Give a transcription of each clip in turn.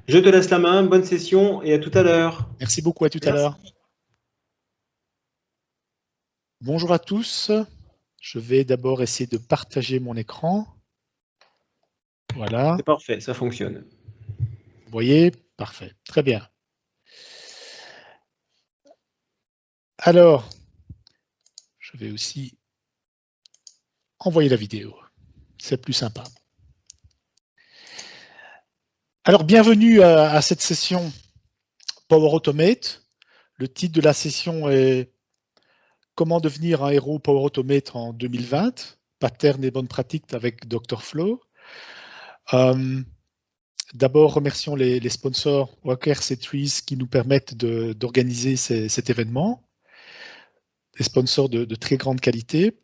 Je te laisse la main, bonne session et à tout à l'heure. Merci beaucoup, à tout à l'heure. Bonjour à tous. Je vais d'abord essayer de partager mon écran. Voilà. C'est parfait, ça fonctionne. Vous voyez? Parfait. Très bien. Alors, je vais aussi envoyer la vidéo. C'est plus sympa. Alors, bienvenue à cette session Power Automate. Le titre de la session est Comment devenir un héros Power Automate en 2020, pattern et bonnes pratiques avec Dr. Flow. D'abord, remercions les sponsors Workers et Trees qui nous permettent d'organiser cet événement. Des sponsors de très grande qualité,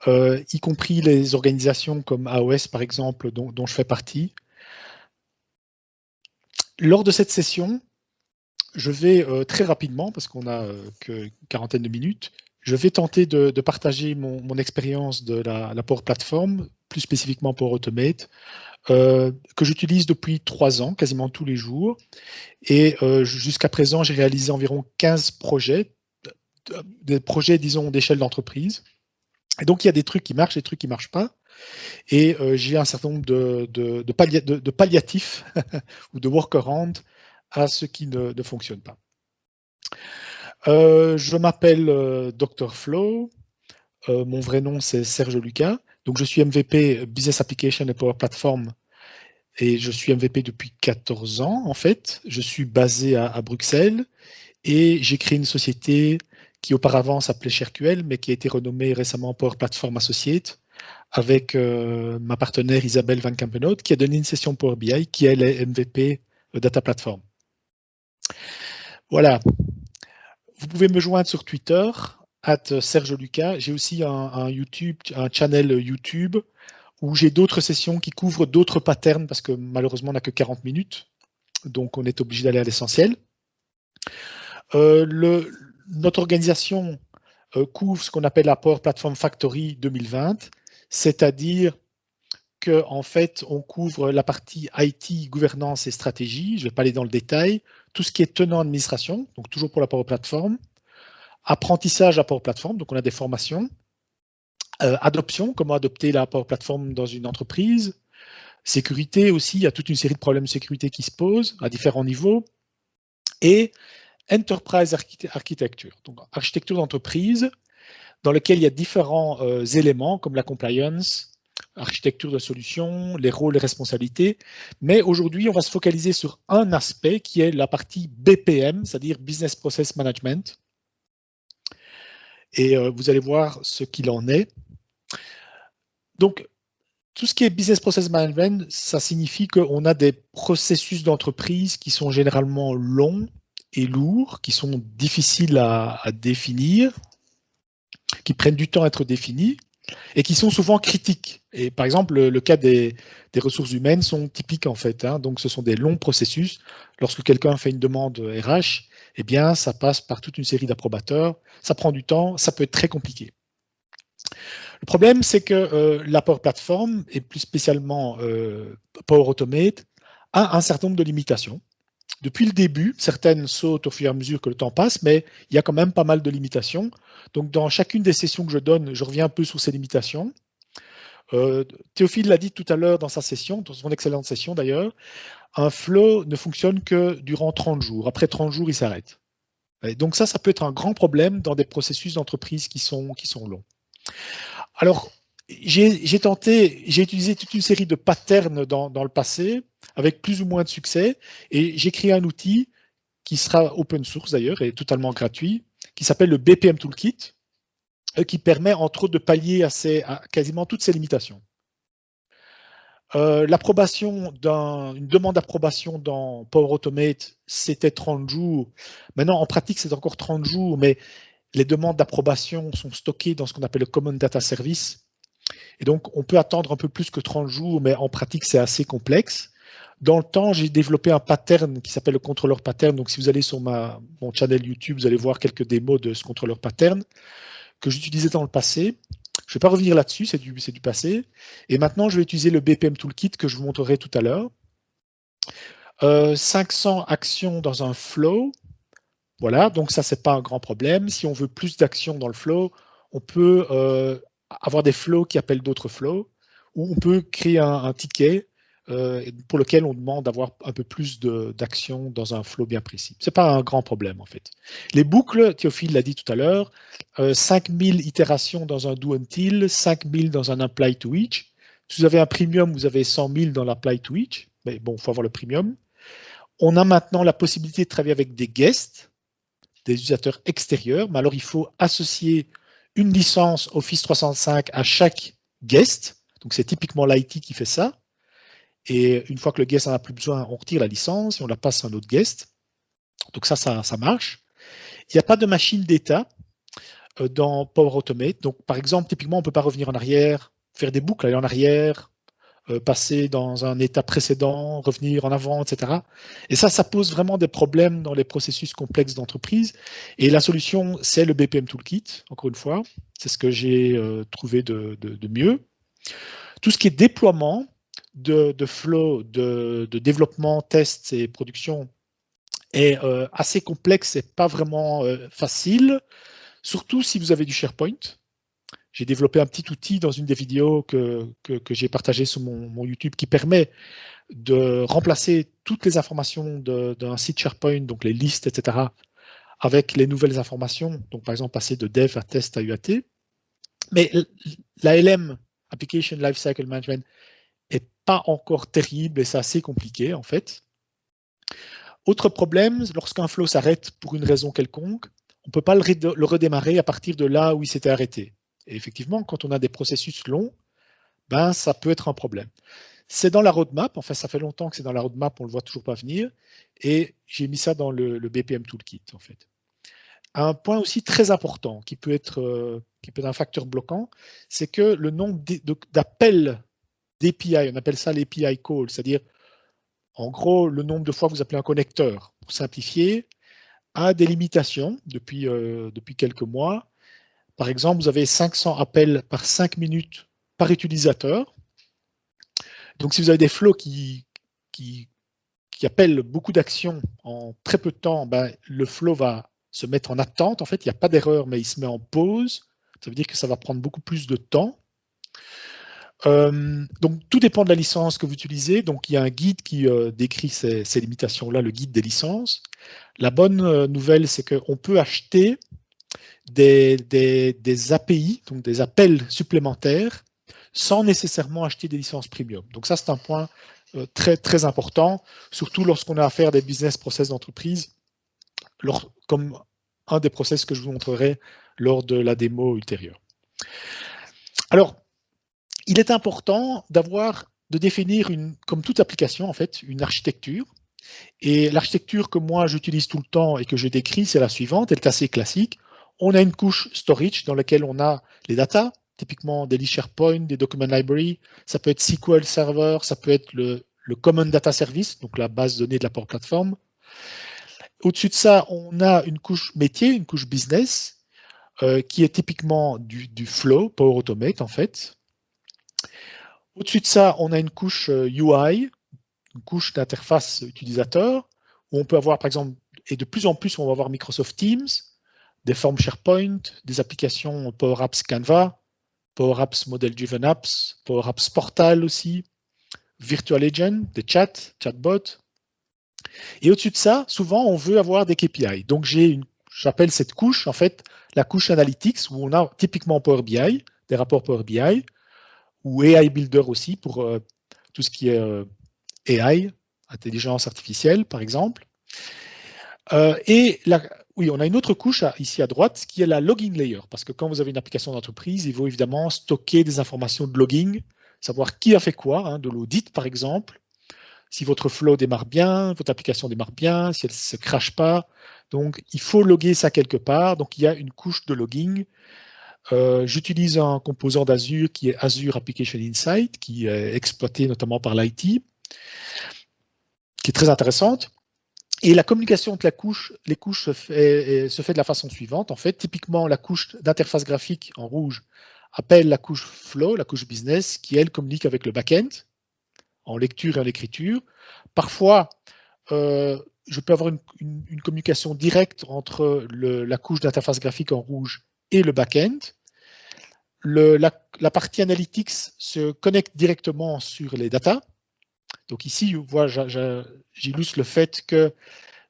y compris les organisations comme AOS, par exemple, dont je fais partie. Lors de cette session, je vais très rapidement, parce qu'on n'a qu'une quarantaine de minutes, je vais tenter de partager mon expérience de la Power Platform, plus spécifiquement Power Automate, que j'utilise depuis 3 ans, quasiment tous les jours. Et jusqu'à présent, j'ai réalisé environ 15 projets, des projets, disons, d'échelle d'entreprise. Et donc, il y a des trucs qui marchent, des trucs qui ne marchent pas. Et j'ai un certain nombre de palliatifs ou de workarounds à ce qui ne fonctionne pas. Je m'appelle Dr. Flow. Mon vrai nom, c'est Serge Lucas. Donc, je suis MVP Business Application et Power Platform. Et je suis MVP depuis 14 ans, en fait. Je suis basé à Bruxelles. Et j'ai créé une société qui auparavant s'appelait ShareQL, mais qui a été renommée récemment Power Platform Associate, avec ma partenaire Isabelle Van Kampenhout, qui a donné une session Power BI, qui est la MVP Data Platform. Voilà. Vous pouvez me joindre sur Twitter, @SergeLucas. J'ai aussi un channel YouTube, où j'ai d'autres sessions qui couvrent d'autres patterns, parce que malheureusement, on n'a que 40 minutes. Donc, on est obligé d'aller à l'essentiel. Notre organisation couvre ce qu'on appelle la Power Platform Factory 2020, c'est-à-dire qu'en fait, on couvre la partie IT, gouvernance et stratégie. Je ne vais pas aller dans le détail. Tout ce qui est tenant administration, donc toujours pour la Power Platform. Apprentissage à Power Platform, donc on a des formations. Adoption, comment adopter la Power Platform dans une entreprise. Sécurité aussi, il y a toute une série de problèmes de sécurité qui se posent à différents niveaux. Et Enterprise Architecture, donc architecture d'entreprise, dans lequel il y a différents éléments comme la compliance, architecture de solution, les rôles et responsabilités. Mais aujourd'hui, on va se focaliser sur un aspect qui est la partie BPM, c'est-à-dire Business Process Management. Et vous allez voir ce qu'il en est. Donc, tout ce qui est Business Process Management, ça signifie qu'on a des processus d'entreprise qui sont généralement longs et lourds, qui sont difficiles à définir, qui prennent du temps à être définis et qui sont souvent critiques. Et par exemple, le cas des ressources humaines sont typiques en fait. Donc, ce sont des longs processus. Lorsque quelqu'un fait une demande RH, eh bien, ça passe par toute une série d'approbateurs. Ça prend du temps, ça peut être très compliqué. Le problème, c'est que la Power Platform, et plus spécialement Power Automate, a un certain nombre de limitations. Depuis le début, certaines sautent au fur et à mesure que le temps passe, mais il y a quand même pas mal de limitations. Donc, dans chacune des sessions que je donne, je reviens un peu sur ces limitations. Théophile l'a dit tout à l'heure dans sa session, dans son excellente session d'ailleurs, un flow ne fonctionne que durant 30 jours. Après 30 jours, il s'arrête. Donc ça peut être un grand problème dans des processus d'entreprise qui sont longs. Alors, j'ai utilisé toute une série de patterns dans le passé, avec plus ou moins de succès, et j'ai créé un outil qui sera open source d'ailleurs et totalement gratuit, qui s'appelle le BPM Toolkit, qui permet entre autres de pallier à quasiment toutes ces limitations. L'approbation une demande d'approbation dans Power Automate, c'était 30 jours. Maintenant, en pratique, c'est encore 30 jours, mais les demandes d'approbation sont stockées dans ce qu'on appelle le Common Data Service. Et donc, on peut attendre un peu plus que 30 jours, mais en pratique, c'est assez complexe. Dans le temps, j'ai développé un pattern qui s'appelle le contrôleur pattern. Donc, si vous allez sur mon channel YouTube, vous allez voir quelques démos de ce contrôleur pattern que j'utilisais dans le passé. Je ne vais pas revenir là-dessus, c'est du passé. Et maintenant, je vais utiliser le BPM Toolkit que je vous montrerai tout à l'heure. 500 actions dans un flow. Voilà, donc ça, c'est pas un grand problème. Si on veut plus d'actions dans le flow, on peut avoir des flows qui appellent d'autres flows, ou on peut créer un ticket pour lequel on demande d'avoir un peu plus d'actions dans un flow bien précis. C'est pas un grand problème, en fait. Les boucles, Théophile l'a dit tout à l'heure, 5000 itérations dans un do until, 5000 dans un apply to each. Si vous avez un premium, vous avez 100 000 dans l'apply to each, mais bon, il faut avoir le premium. On a maintenant la possibilité de travailler avec des guests, des utilisateurs extérieurs, mais alors il faut associer une licence Office 365 à chaque guest. Donc c'est typiquement l'IT qui fait ça. Et une fois que le guest n'en a plus besoin, on retire la licence et on la passe à un autre guest. Donc ça marche. Il n'y a pas de machine d'état dans Power Automate. Donc par exemple, typiquement, on ne peut pas revenir en arrière, faire des boucles, aller en arrière, passer dans un état précédent, revenir en avant, etc. Et ça pose vraiment des problèmes dans les processus complexes d'entreprise. Et la solution, c'est le BPM Toolkit, encore une fois. C'est ce que j'ai trouvé de mieux. Tout ce qui est déploiement de flow, de développement, tests et production est assez complexe et pas vraiment facile, surtout si vous avez du SharePoint. J'ai développé un petit outil dans une des vidéos que j'ai partagé sur mon YouTube qui permet de remplacer toutes les informations d'un site SharePoint, donc les listes, etc., avec les nouvelles informations. Donc, par exemple, passer de dev à test à UAT. Mais l'ALM, Application Lifecycle Management, n'est pas encore terrible et c'est assez compliqué, en fait. Autre problème, lorsqu'un flow s'arrête pour une raison quelconque, on ne peut pas le redémarrer à partir de là où il s'était arrêté. Et effectivement, quand on a des processus longs, ben, ça peut être un problème. C'est dans la roadmap, enfin ça fait longtemps que c'est dans la roadmap, on ne le voit toujours pas venir, et j'ai mis ça dans le BPM Toolkit en fait. Un point aussi très important qui peut être un facteur bloquant, c'est que le nombre d'appels d'API, on appelle ça l'API call, c'est-à-dire en gros le nombre de fois que vous appelez un connecteur, pour simplifier, a des limitations depuis quelques mois. Par exemple, vous avez 500 appels par 5 minutes par utilisateur. Donc, si vous avez des flows qui appellent beaucoup d'actions en très peu de temps, ben, le flow va se mettre en attente. En fait, il n'y a pas d'erreur, mais il se met en pause. Ça veut dire que ça va prendre beaucoup plus de temps. Donc, tout dépend de la licence que vous utilisez. Donc, il y a un guide qui décrit ces limitations-là, le guide des licences. La bonne nouvelle, c'est qu'on peut acheter des API, donc des appels supplémentaires, sans nécessairement acheter des licences premium. Donc ça, c'est un point très, très important, surtout lorsqu'on a affaire à des business process d'entreprise, comme un des process que je vous montrerai lors de la démo ultérieure. Alors, il est important de définir, comme toute application, en fait, une architecture. Et l'architecture que moi, j'utilise tout le temps et que je décris, c'est la suivante, elle est assez classique. On a une couche storage dans laquelle on a les datas, typiquement des lists SharePoint, des document library, ça peut être SQL Server, ça peut être le Common Data Service, donc la base de données de la Power Platform. Au-dessus de ça, on a une couche métier, une couche business, qui est typiquement du flow, Power Automate en fait. Au-dessus de ça, on a une couche UI, une couche d'interface utilisateur, où on peut avoir par exemple, et de plus en plus on va avoir Microsoft Teams, des formes SharePoint, des applications Power Apps Canva, Power Apps Model Driven Apps, Power Apps Portal aussi, Virtual Agent, des chatbots. Et au-dessus de ça, souvent, on veut avoir des KPI. Donc, j'appelle cette couche, en fait, la couche Analytics, où on a typiquement Power BI, des rapports Power BI, ou AI Builder aussi, pour tout ce qui est AI, intelligence artificielle, par exemple. Oui, on a une autre couche ici à droite qui est la logging layer, parce que quand vous avez une application d'entreprise, il faut évidemment stocker des informations de logging, savoir qui a fait quoi, de l'audit par exemple, si votre flow démarre bien, votre application démarre bien, si elle ne se crache pas. Donc, il faut loguer ça quelque part. Donc, il y a une couche de logging. J'utilise un composant d'Azure qui est Azure Application Insight, qui est exploité notamment par l'IT, qui est très intéressante. Et la communication entre les couches se fait de la façon suivante. En fait, typiquement, la couche d'interface graphique en rouge appelle la couche flow, la couche business, qui, elle, communique avec le back-end en lecture et en écriture. Parfois, je peux avoir une communication directe entre la couche d'interface graphique en rouge et le back-end. La partie analytics se connecte directement sur les datas. Donc ici, j'illustre le fait que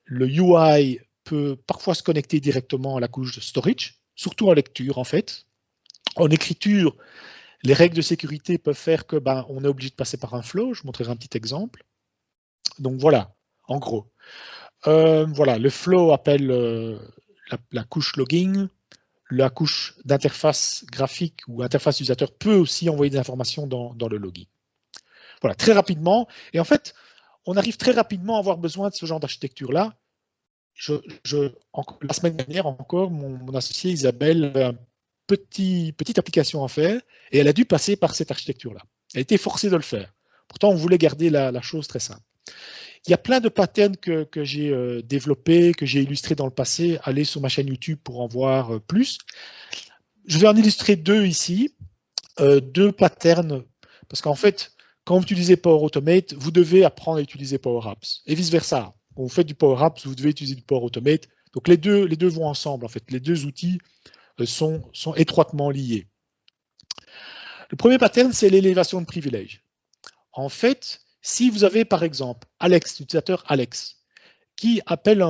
le UI peut parfois se connecter directement à la couche de storage, surtout en lecture en fait. En écriture, les règles de sécurité peuvent faire que on est obligé de passer par un flow. Je montrerai un petit exemple. Donc voilà, en gros. Voilà, le flow appelle la couche logging. La couche d'interface graphique ou interface utilisateur peut aussi envoyer des informations dans le logging. Voilà, très rapidement. Et en fait, on arrive très rapidement à avoir besoin de ce genre d'architecture-là. La semaine dernière encore, mon associé Isabelle avait une petite application à faire et elle a dû passer par cette architecture-là. Elle a été forcée de le faire. Pourtant, on voulait garder la chose très simple. Il y a plein de patterns que j'ai développés, que j'ai illustrés dans le passé. Allez sur ma chaîne YouTube pour en voir plus. Je vais en illustrer deux ici. Deux patterns, parce qu'en fait, quand vous utilisez Power Automate, vous devez apprendre à utiliser Power Apps. Et vice-versa. Quand vous faites du Power Apps, vous devez utiliser du Power Automate. Donc les deux vont ensemble, en fait. Les deux outils sont étroitement liés. Le premier pattern, c'est l'élévation de privilèges. En fait, si vous avez par exemple Alex, l'utilisateur Alex, qui appelle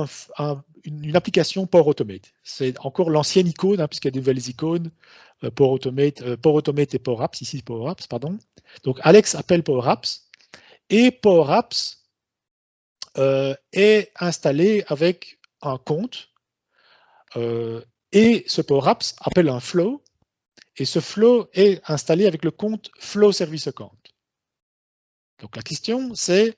une application Power Automate, c'est encore l'ancienne icône, puisqu'il y a des nouvelles icônes, Power Automate et Power Apps, ici Power Apps, pardon. Donc Alex appelle Power Apps, et Power Apps est installé avec un compte, et ce Power Apps appelle un flow, et ce flow est installé avec le compte Flow Service Account. Donc la question, c'est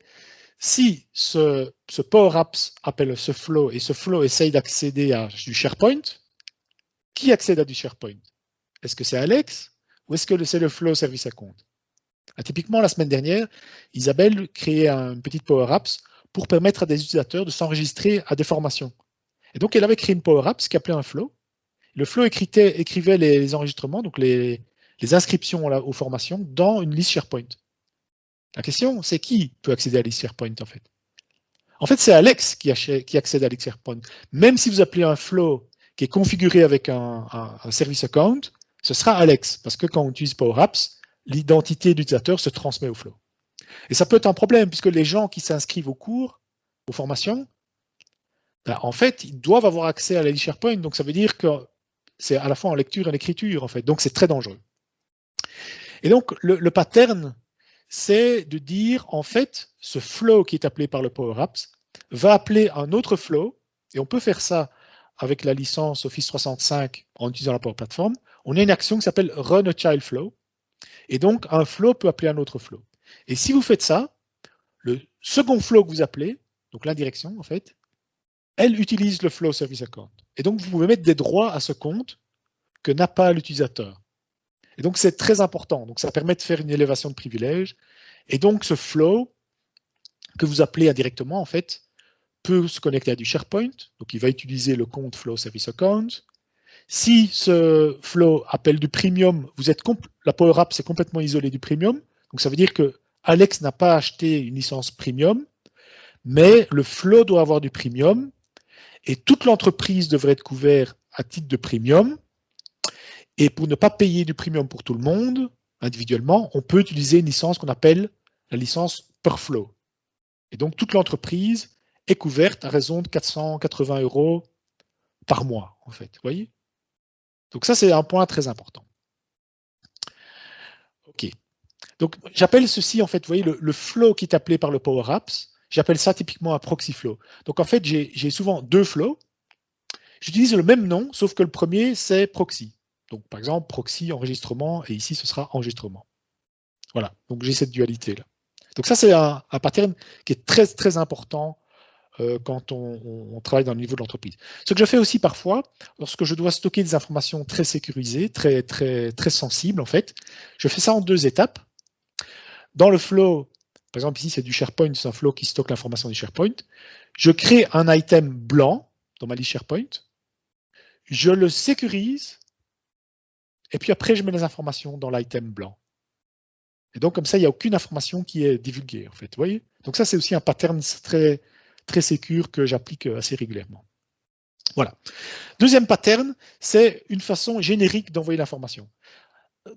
si ce Power Apps appelle ce flow et ce flow essaye d'accéder à du SharePoint, qui accède à du SharePoint? Est-ce que c'est Alex ou est-ce que c'est le Flow Service Account? Typiquement, la semaine dernière, Isabelle créait une petite Power Apps pour permettre à des utilisateurs de s'enregistrer à des formations. Et donc, elle avait créé une Power Apps qui appelait un flow. Le flow écrivait les enregistrements, donc les inscriptions aux formations, dans une liste SharePoint. La question, c'est qui peut accéder à liste SharePoint en fait? En fait, c'est Alex qui accède à liste SharePoint. Même si vous appelez un flow qui est configuré avec un service account, ce sera Alex, parce que quand on utilise Power Apps, l'identité d'utilisateur se transmet au flow. Et ça peut être un problème, puisque les gens qui s'inscrivent aux cours, aux formations, en fait, ils doivent avoir accès à la liste SharePoint, donc ça veut dire que c'est à la fois en lecture et en écriture, en fait, donc c'est très dangereux. Et donc, le pattern, c'est de dire, en fait, ce flow qui est appelé par le Power Apps va appeler un autre flow, et on peut faire ça avec la licence Office 365 en utilisant la Power Platform. On a une action qui s'appelle Run a Child Flow, et donc un flow peut appeler un autre flow. Et si vous faites ça, le second flow que vous appelez, donc l'indirection en fait, elle utilise le Flow Service Account. Et donc vous pouvez mettre des droits à ce compte que n'a pas l'utilisateur. Et donc c'est très important. Donc ça permet de faire une élévation de privilèges. Et donc ce flow que vous appelez indirectement en fait peut se connecter à du SharePoint. Donc il va utiliser le compte Flow Service Account. Si ce flow appelle du premium, la Power App c'est complètement isolé du premium. Donc ça veut dire que Alex n'a pas acheté une licence premium, mais le flow doit avoir du premium et toute l'entreprise devrait être couverte à titre de premium. Et pour ne pas payer du premium pour tout le monde, individuellement, on peut utiliser une licence qu'on appelle la licence per flow. Et donc, toute l'entreprise est couverte à raison de 480 € par mois, en fait. Vous voyez? Donc ça, c'est un point très important. OK. Donc, j'appelle ceci, en fait, vous voyez, le flow qui est appelé par le Power Apps, j'appelle ça typiquement un proxy flow. Donc, en fait, j'ai souvent deux flows. J'utilise le même nom, sauf que le premier, c'est proxy. Donc, par exemple, proxy enregistrement, et ici, ce sera enregistrement. Voilà, donc j'ai cette dualité-là. Donc ça, c'est un pattern qui est très, très important quand on travaille dans le niveau de l'entreprise. Ce que je fais aussi parfois, lorsque je dois stocker des informations très sécurisées, très, très, très sensibles, en fait, je fais ça en deux étapes. Dans le flow, par exemple, ici, c'est du SharePoint, c'est un flow qui stocke l'information du SharePoint. Je crée un item blanc dans ma liste SharePoint. Je le sécurise. Et puis après, je mets les informations dans l'item blanc. Et donc, comme ça, il n'y a aucune information qui est divulguée, en fait. Vous voyez? Donc ça, c'est aussi un pattern très, très sécure que j'applique assez régulièrement. Voilà. Deuxième pattern, c'est une façon générique d'envoyer l'information.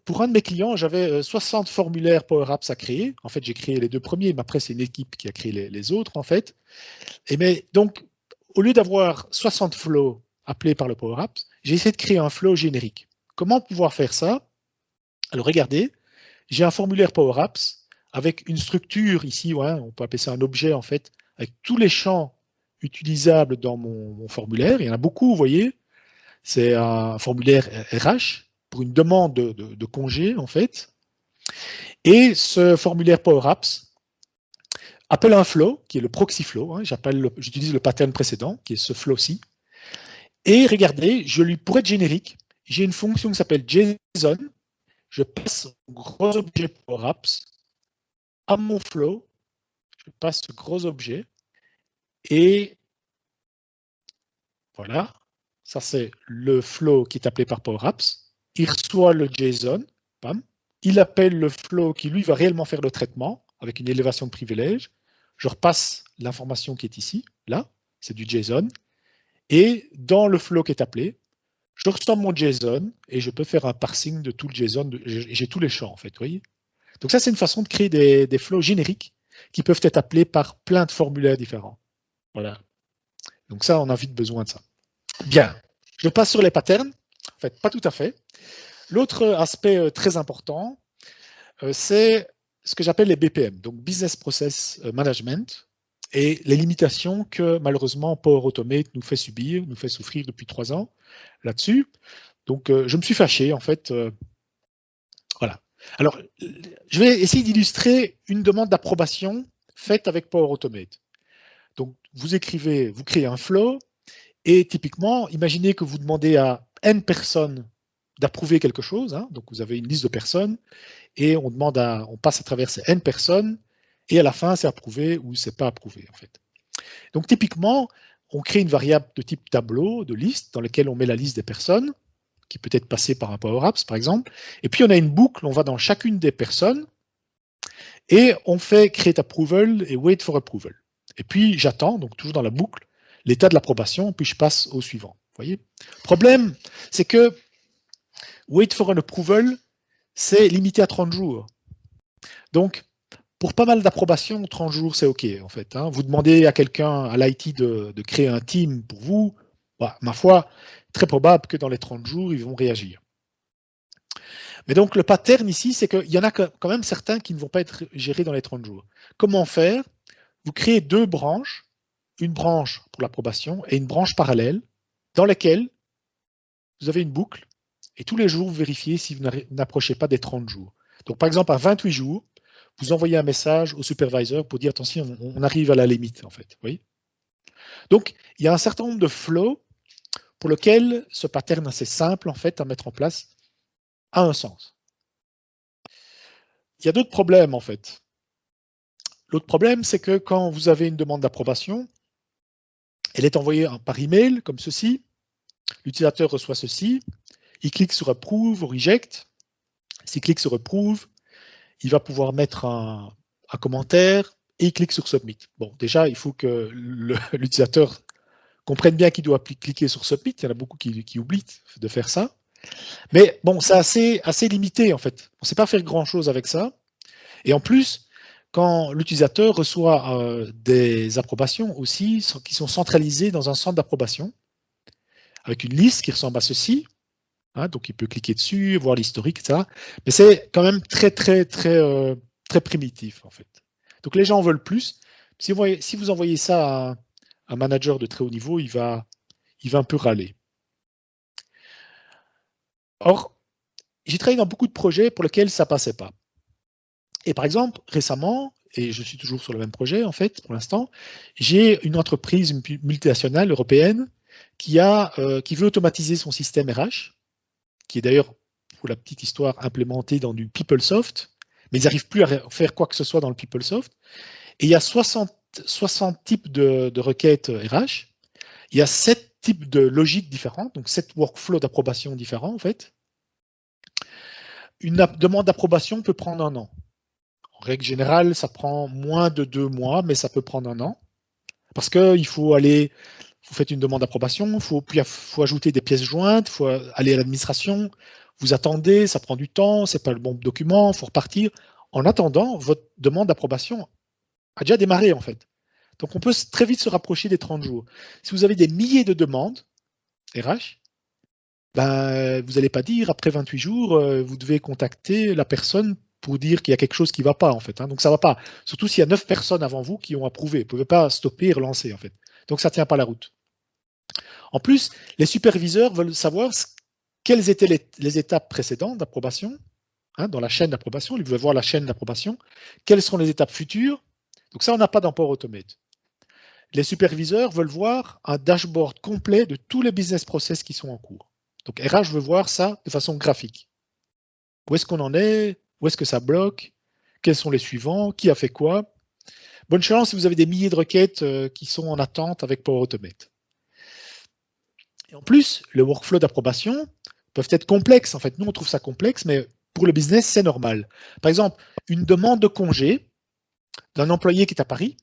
Pour un de mes clients, j'avais 60 formulaires Power Apps à créer. En fait, j'ai créé les 2 premiers, mais après, c'est une équipe qui a créé les autres, en fait. Donc, au lieu d'avoir 60 flows appelés par le Power Apps, j'ai essayé de créer un flow générique. Comment pouvoir faire ça? Alors, regardez, j'ai un formulaire Power Apps avec une structure ici, ouais, on peut appeler ça un objet, en fait, avec tous les champs utilisables dans mon formulaire. Il y en a beaucoup, vous voyez. C'est un formulaire RH pour une demande de congé, en fait. Et ce formulaire Power Apps appelle un flow, qui est le proxy flow. Hein, j'utilise le pattern précédent, qui est ce flow-ci. Et regardez, pour être générique, j'ai une fonction qui s'appelle JSON. Je passe un gros objet Power Apps à mon flow. Je passe ce gros objet. Et voilà, ça c'est le flow qui est appelé par Power Apps. Il reçoit le JSON, bam. Il appelle le flow qui, lui, va réellement faire le traitement avec une élévation de privilège. Je repasse l'information qui est ici, là, c'est du JSON. Et dans le flow qui est appelé, je reçois mon JSON et je peux faire un parsing de tout le JSON. J'ai tous les champs, en fait, vous voyez. Donc ça, c'est une façon de créer des flows génériques qui peuvent être appelés par plein de formulaires différents. Voilà. Donc ça, on a vite besoin de ça. Bien. Je passe sur les patterns. En fait, pas tout à fait. L'autre aspect très important, c'est ce que j'appelle les BPM, donc Business Process Management, et les limitations que malheureusement Power Automate nous fait subir, nous fait souffrir depuis 3 ans là-dessus. Donc je me suis fâché en fait. Voilà. Alors, je vais essayer d'illustrer une demande d'approbation faite avec Power Automate. Donc vous créez un flow, et typiquement, imaginez que vous demandez à N personnes d'approuver quelque chose, hein, donc vous avez une liste de personnes, et on passe à travers ces N personnes, et à la fin, c'est approuvé ou c'est pas approuvé, en fait. Donc, typiquement, on crée une variable de type tableau, de liste, dans laquelle on met la liste des personnes, qui peut être passée par un Power Apps, par exemple, et puis on a une boucle, on va dans chacune des personnes, et on fait create approval et wait for approval. Et puis, j'attends, donc toujours dans la boucle, l'état de l'approbation, puis je passe au suivant. Vous voyez ? Problème, c'est que wait for an approval, c'est limité à 30 jours. Donc, pour pas mal d'approbations, 30 jours, c'est OK, en fait. Hein. Vous demandez à quelqu'un, à l'IT, de créer un team pour vous, bah, ma foi, très probable que dans les 30 jours, ils vont réagir. Mais donc, le pattern ici, c'est qu'il y en a quand même certains qui ne vont pas être gérés dans les 30 jours. Comment faire? Vous créez 2 branches, une branche pour l'approbation et une branche parallèle, dans laquelle vous avez une boucle, et tous les jours, vous vérifiez si vous n'approchez pas des 30 jours. Donc, par exemple, à 28 jours, vous envoyez un message au supervisor pour dire, attention, on arrive à la limite, en fait. Vous voyez ? Donc, il y a un certain nombre de flows pour lesquels ce pattern assez simple, en fait, à mettre en place, a un sens. Il y a d'autres problèmes, en fait. L'autre problème, c'est que quand vous avez une demande d'approbation, elle est envoyée par email, comme ceci. L'utilisateur reçoit ceci. Il clique sur Approve ou Reject. S'il clique sur Approve, il va pouvoir mettre un commentaire et il clique sur Submit. Bon, déjà, il faut que l'utilisateur comprenne bien qu'il doit cliquer sur Submit. Il y en a beaucoup qui oublient de faire ça. Mais bon, c'est assez limité, en fait. On ne sait pas faire grand-chose avec ça. Et en plus, quand l'utilisateur reçoit des approbations aussi, qui sont centralisées dans un centre d'approbation, avec une liste qui ressemble à ceci. Hein, donc, il peut cliquer dessus, voir l'historique, etc. Mais c'est quand même très primitif, en fait. Donc, les gens en veulent plus. Si vous envoyez ça à un manager de très haut niveau, il va un peu râler. Or, j'ai travaillé dans beaucoup de projets pour lesquels ça ne passait pas. Et par exemple, récemment, et je suis toujours sur le même projet, en fait, pour l'instant, j'ai une entreprise multinationale européenne qui veut automatiser son système RH, qui est d'ailleurs, pour la petite histoire, implémenté dans du PeopleSoft, mais ils n'arrivent plus à faire quoi que ce soit dans le PeopleSoft. Et il y a 60 types de requêtes RH. Il y a 7 types de logiques différentes, donc 7 workflows d'approbation différents, en fait. Une demande d'approbation peut prendre 1 an. En règle générale, ça prend moins de 2 mois, mais ça peut prendre 1 an. Parce qu'il faut aller, vous faites une demande d'approbation, il faut ajouter des pièces jointes, il faut aller à l'administration, vous attendez, ça prend du temps, c'est pas le bon document, il faut repartir. En attendant, votre demande d'approbation a déjà démarré en fait. Donc on peut très vite se rapprocher des 30 jours. Si vous avez des milliers de demandes RH, ben, vous n'allez pas dire après 28 jours, vous devez contacter la personne pour dire qu'il y a quelque chose qui ne va pas en fait. Donc ça ne va pas. Surtout s'il y a 9 personnes avant vous qui ont approuvé. Vous ne pouvez pas stopper et relancer en fait. Donc ça ne tient pas la route. En plus, les superviseurs veulent savoir quelles étaient les étapes précédentes d'approbation, dans la chaîne d'approbation. Ils veulent voir la chaîne d'approbation. Quelles sont les étapes futures? Donc ça, on n'a pas dans Power Automate. Les superviseurs veulent voir un dashboard complet de tous les business process qui sont en cours. Donc RH veut voir ça de façon graphique. Où est-ce qu'on en est? Où est-ce que ça bloque? Quels sont les suivants? Qui a fait quoi? Bonne chance si vous avez des milliers de requêtes qui sont en attente avec Power Automate. Et en plus, le workflow d'approbation peuvent être complexes. En fait, nous, on trouve ça complexe, mais pour le business, c'est normal. Par exemple, une demande de congé d'un employé qui est à Paris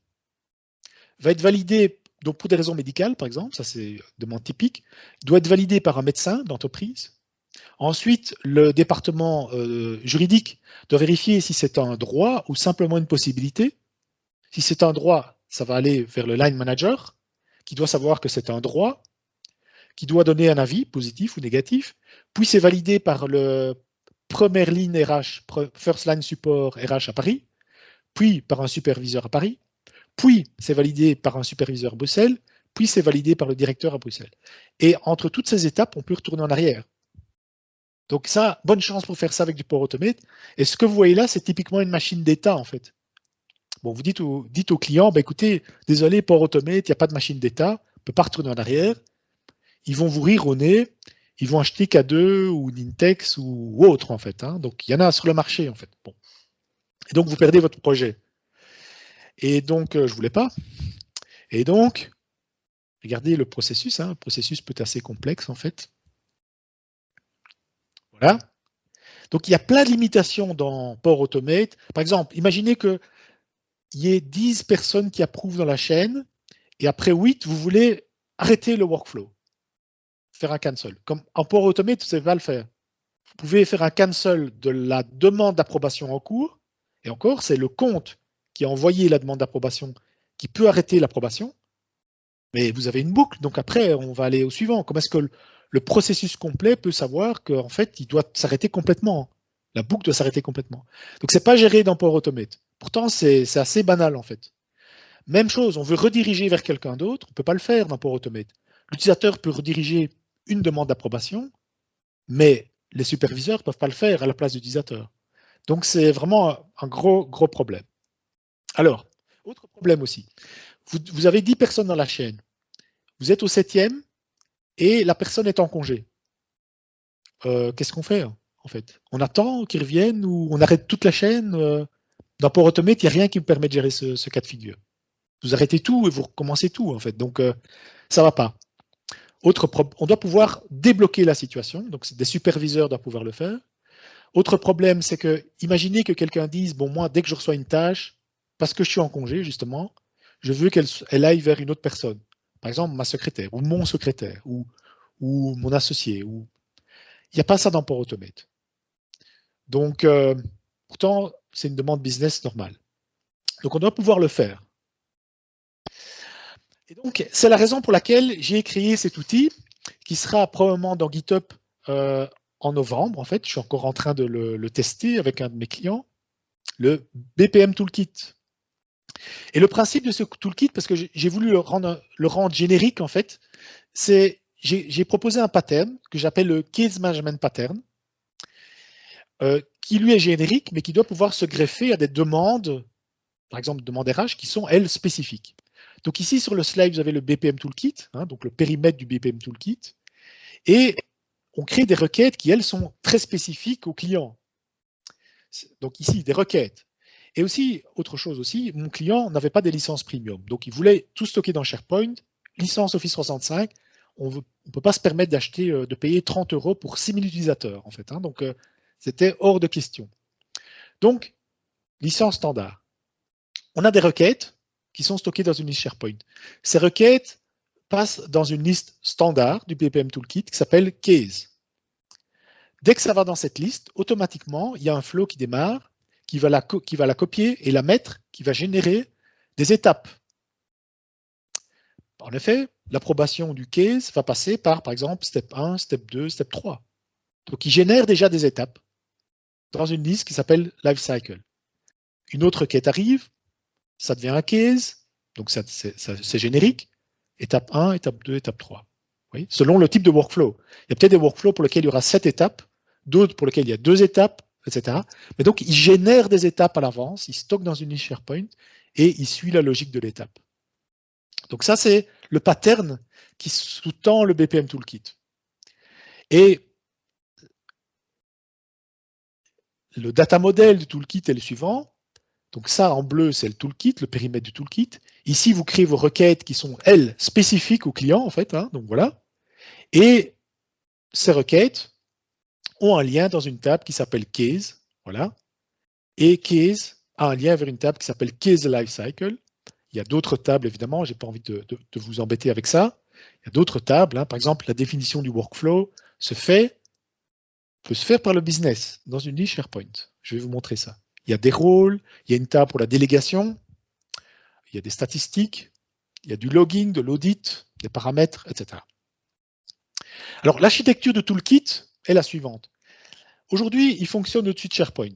va être validée donc pour des raisons médicales, par exemple, ça c'est une demande typique, doit être validée par un médecin d'entreprise. Ensuite, le département juridique doit vérifier si c'est un droit ou simplement une possibilité. Si c'est un droit, ça va aller vers le line manager, qui doit savoir que c'est un droit, qui doit donner un avis positif ou négatif, puis c'est validé par le première ligne RH, first line support RH à Paris, puis par un superviseur à Paris, puis c'est validé par un superviseur à Bruxelles, puis c'est validé par le directeur à Bruxelles. Et entre toutes ces étapes, on peut retourner en arrière. Donc ça, bonne chance pour faire ça avec du Power Automate. Et ce que vous voyez là, c'est typiquement une machine d'état en fait. Bon, vous dites au client, bah, écoutez, désolé, Power Automate, il n'y a pas de machine d'état, on ne peut pas retourner en arrière. Ils vont vous rire au nez, ils vont acheter K2 ou Nintex ou autre en fait. Donc il y en a sur le marché en fait. Bon. Et donc vous perdez votre projet. Et donc je ne voulais pas. Et donc, regardez le processus. Le processus peut être assez complexe en fait. Voilà. Donc, il y a plein de limitations dans Power Automate. Par exemple, imaginez qu'il y ait 10 personnes qui approuvent dans la chaîne et après 8, vous voulez arrêter le workflow, faire un cancel. Comme en Power Automate, vous ne savez pas le faire. Vous pouvez faire un cancel de la demande d'approbation en cours et encore, c'est le compte qui a envoyé la demande d'approbation qui peut arrêter l'approbation. Mais vous avez une boucle, donc après, on va aller au suivant. Comment est-ce que le processus complet peut savoir qu'en fait, il doit s'arrêter complètement? La boucle doit s'arrêter complètement. Donc, ce n'est pas géré dans Power Automate. Pourtant, c'est assez banal, en fait. Même chose, on veut rediriger vers quelqu'un d'autre, on ne peut pas le faire dans Power Automate. L'utilisateur peut rediriger une demande d'approbation, mais les superviseurs ne peuvent pas le faire à la place de l'utilisateur. Donc, c'est vraiment un gros problème. Alors, autre problème aussi. Vous avez 10 personnes dans la chaîne. Vous êtes au 7e et la personne est en congé. Qu'est-ce qu'on fait en fait? On attend qu'ils reviennent ou on arrête toute la chaîne? Dans Power Automate, il n'y a rien qui vous permet de gérer ce cas de figure. Vous arrêtez tout et vous recommencez tout en fait. Donc, ça ne va pas. On doit pouvoir débloquer la situation. Donc, des superviseurs doivent pouvoir le faire. Autre problème, c'est que imaginez que quelqu'un dise, bon, moi, dès que je reçois une tâche, parce que je suis en congé, justement, je veux qu'elle aille vers une autre personne. Par exemple, ma secrétaire, ou mon secrétaire, ou mon associé. Il n'y a pas ça dans Power Automate. Donc, pourtant, c'est une demande business normale. Donc, on doit pouvoir le faire. Et donc, c'est la raison pour laquelle j'ai créé cet outil qui sera probablement dans GitHub en novembre. En fait, je suis encore en train de le tester avec un de mes clients, le BPM Toolkit. Et le principe de ce toolkit, parce que j'ai voulu le rendre générique, en fait, c'est j'ai proposé un pattern que j'appelle le Case Management Pattern, qui lui est générique, mais qui doit pouvoir se greffer à des demandes, par exemple demandes RH, qui sont, elles, spécifiques. Donc ici, sur le slide, vous avez le BPM Toolkit, donc le périmètre du BPM Toolkit, et on crée des requêtes qui, elles, sont très spécifiques aux clients. Donc ici, des requêtes. Et aussi, autre chose aussi, mon client n'avait pas des licences premium. Donc, il voulait tout stocker dans SharePoint, licence Office 365. On ne peut pas se permettre d'acheter, de payer 30 € pour 6000 utilisateurs, en fait. Donc, c'était hors de question. Donc, licence standard. On a des requêtes qui sont stockées dans une liste SharePoint. Ces requêtes passent dans une liste standard du BPM Toolkit qui s'appelle case. Dès que ça va dans cette liste, automatiquement, il y a un flow qui démarre, qui va la copier et la mettre, qui va générer des étapes. En effet, l'approbation du case va passer par exemple, step 1, step 2, step 3. Donc, il génère déjà des étapes dans une liste qui s'appelle lifecycle. Une autre requête arrive, ça devient un case, donc c'est générique. Étape 1, étape 2, étape 3. Oui, selon le type de workflow. Il y a peut-être des workflows pour lesquels il y aura 7 étapes, d'autres pour lesquels il y a 2 étapes, etc. Mais donc, il génère des étapes à l'avance, il stocke dans une liste SharePoint et il suit la logique de l'étape. Donc ça, c'est le pattern qui sous-tend le BPM Toolkit. Et le data model du toolkit est le suivant. Donc ça, en bleu, c'est le toolkit, le périmètre du toolkit. Ici, vous créez vos requêtes qui sont, elles, spécifiques au client, en fait. Hein, donc voilà. Et ces requêtes ont un lien dans une table qui s'appelle case. Voilà. Et case a un lien vers une table qui s'appelle case lifecycle. Il y a d'autres tables, évidemment. Je n'ai pas envie de vous embêter avec ça. Il y a d'autres tables. Hein. Par exemple, la définition du workflow peut se faire par le business dans une liste SharePoint. Je vais vous montrer ça. Il y a des rôles, il y a une table pour la délégation, il y a des statistiques, il y a du logging, de l'audit, des paramètres, etc. Alors, l'architecture de Toolkit est la suivante. Aujourd'hui, il fonctionne au-dessus de SharePoint,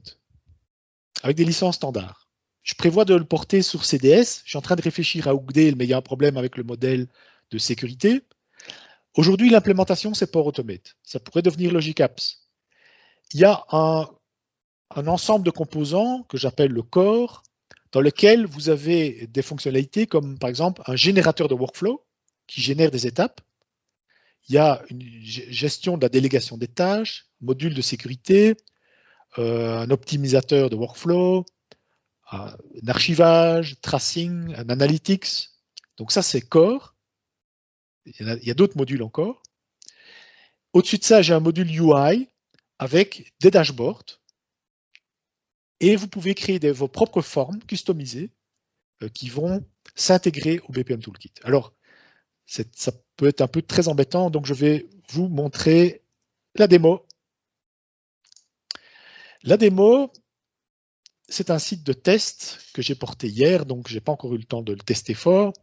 avec des licences standards. Je prévois de le porter sur CDS. Je suis en train de réfléchir à Ookdale, mais il y a un problème avec le modèle de sécurité. Aujourd'hui, l'implémentation, c'est Power Automate. Ça pourrait devenir Logic Apps. Il y a un ensemble de composants que j'appelle le core, dans lequel vous avez des fonctionnalités comme par exemple un générateur de workflow qui génère des étapes. Il y a une gestion de la délégation des tâches, module de sécurité, un optimisateur de workflow, un archivage, tracing, un analytics. Donc ça, c'est core. Il y a d'autres modules encore. Au-dessus de ça, j'ai un module UI avec des dashboards. Et vous pouvez créer vos propres formes customisées qui vont s'intégrer au BPM Toolkit. Alors, ça peut être un peu très embêtant, donc je vais vous montrer la démo. La démo, c'est un site de test que j'ai porté hier, donc je n'ai pas encore eu le temps de le tester fort.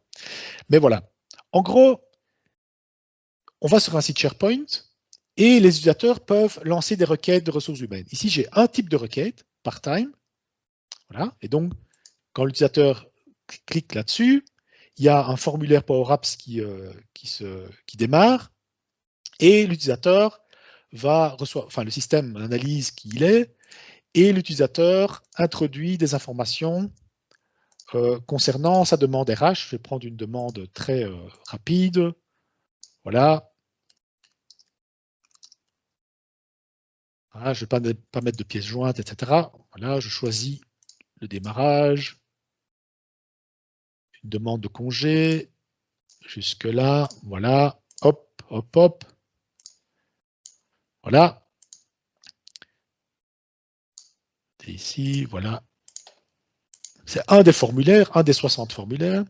Mais voilà. En gros, on va sur un site SharePoint et les utilisateurs peuvent lancer des requêtes de ressources humaines. Ici, j'ai un type de requête, part-time. Voilà. Et donc, quand l'utilisateur clique là-dessus, il y a un formulaire Power Apps qui démarre et l'utilisateur le système analyse qui il est et l'utilisateur introduit des informations concernant sa demande RH. Je vais prendre une demande très rapide. Voilà. Voilà, je ne vais pas mettre de pièces jointes, etc. Voilà, je choisis le démarrage. Une demande de congé. Jusque là, voilà. Hop, hop, hop. Voilà. Et ici, voilà. C'est un des formulaires, un des 60 formulaires.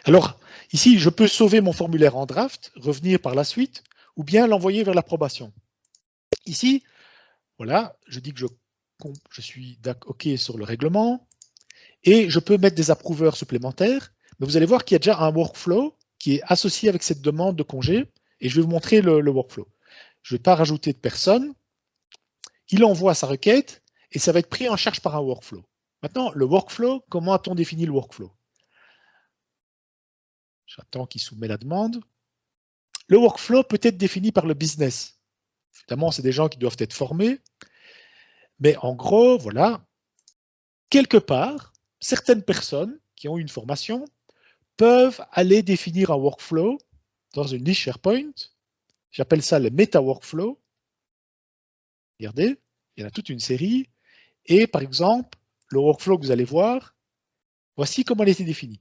Alors, ici, je peux sauver mon formulaire en draft, revenir par la suite, ou bien l'envoyer vers l'approbation. Ici, voilà, je dis que je suis OK sur le règlement, et je peux mettre des approuveurs supplémentaires, mais vous allez voir qu'il y a déjà un workflow qui est associé avec cette demande de congé, et je vais vous montrer le workflow. Je ne vais pas rajouter de personne. Il envoie sa requête, et ça va être pris en charge par un workflow. Maintenant, le workflow, comment a-t-on défini le workflow? J'attends qu'il soumet la demande. Le workflow peut être défini par le business. Évidemment, c'est des gens qui doivent être formés. Mais en gros, voilà, quelque part, certaines personnes qui ont une formation peuvent aller définir un workflow dans une liste SharePoint. J'appelle ça le meta-workflow. Regardez, il y en a toute une série. Et par exemple, le workflow que vous allez voir, voici comment il a été défini.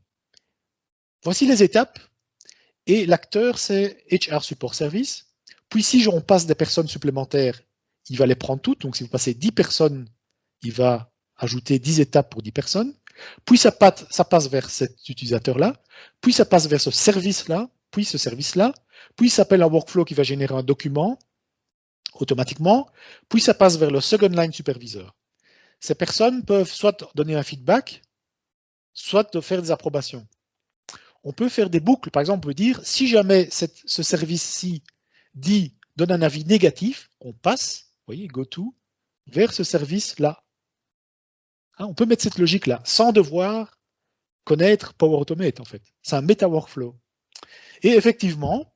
Voici les étapes. Et l'acteur, c'est HR Support Service. Puis si on passe des personnes supplémentaires, il va les prendre toutes. Donc si vous passez 10 personnes, il va ajouter 10 étapes pour 10 personnes. puis ça passe vers cet utilisateur-là, puis ça passe vers ce service-là, puis ce service-là, puis ça s'appelle un workflow qui va générer un document automatiquement, puis ça passe vers le second line supervisor. Ces personnes peuvent soit donner un feedback, soit faire des approbations. On peut faire des boucles, par exemple, on peut dire, si jamais ce service-ci donne un avis négatif, on passe, vous voyez, go to, vers ce service-là. Hein, on peut mettre cette logique-là, sans devoir connaître Power Automate, en fait. C'est un meta-workflow. Et effectivement,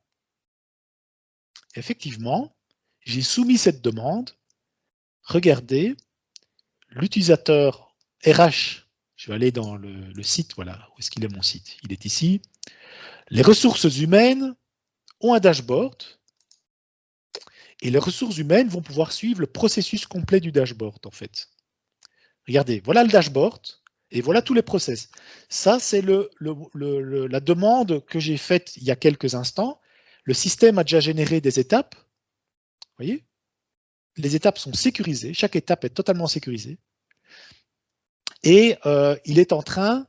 j'ai soumis cette demande. Regardez, l'utilisateur RH, je vais aller dans le site, voilà, où est-ce qu'il est mon site? Il est ici. Les ressources humaines ont un dashboard et les ressources humaines vont pouvoir suivre le processus complet du dashboard, en fait. Regardez, voilà le dashboard et voilà tous les process. Ça, c'est la demande que j'ai faite il y a quelques instants. Le système a déjà généré des étapes. Vous voyez? Les étapes sont sécurisées. Chaque étape est totalement sécurisée. Et il est en train